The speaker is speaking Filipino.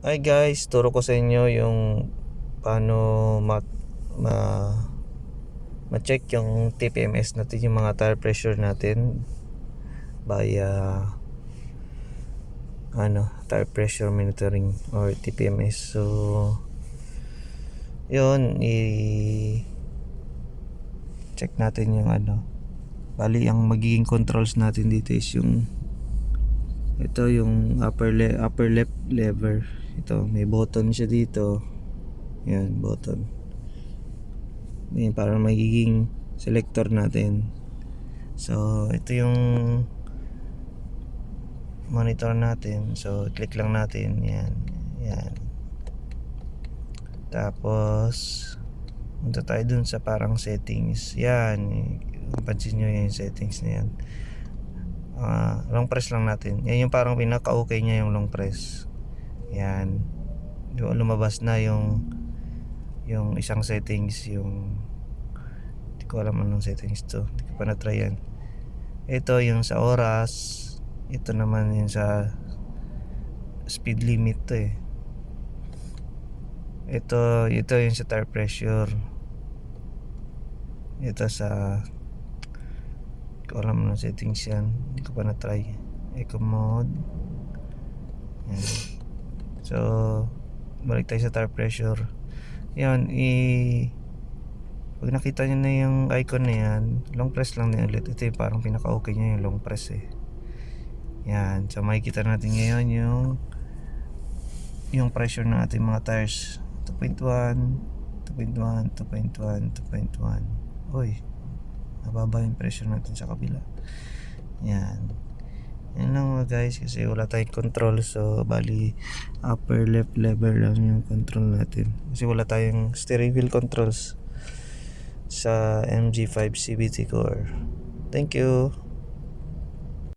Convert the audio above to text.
Hi guys, turo ko sa inyo yung paano ma ma-check yung TPMS natin, yung mga tire pressure natin via tire pressure monitoring or TPMS. So yun, check natin yung bali ang magiging controls natin dito is yung ito, yung upper left lever. Ito, may button siya dito. Yan, button. Yan, para magiging selector natin. So, ito yung monitor natin. So, click lang natin. Yan. Yan. Tapos, punta tayo dun sa parang settings. Yan. Pansin nyo yung settings na yan. Long press lang natin. Yan yung parang pinaka-okay niya, yung long press. Yan. Lumabas na yung isang settings, yung hindi ko alam anong settings to, hindi ko pa na-try yan. Ito yung sa oras, ito naman yung sa speed limit to eh. Ito yung sa tire pressure. Ito sa hindi ko alam anong settings yan, hindi ko pa na-try. Eco mode. Yan. So balik tayo sa tire pressure. Yan, pag nakita nyo na yung icon na yan, long press lang din ulit. Ito yung parang pinaka-okay nya, yung long press eh. Yan, so makikita natin ngayon yung pressure ng ating mga tires. 2.1, 2.1, 2.1, 2.1. Uy, nababa yung pressure natin sa kabila. Yan. Yan lang mga guys, kasi wala tayong control. So bali upper left lever lang yung control natin, kasi wala tayong steering wheel controls sa MG5 CVT Core. Thank you.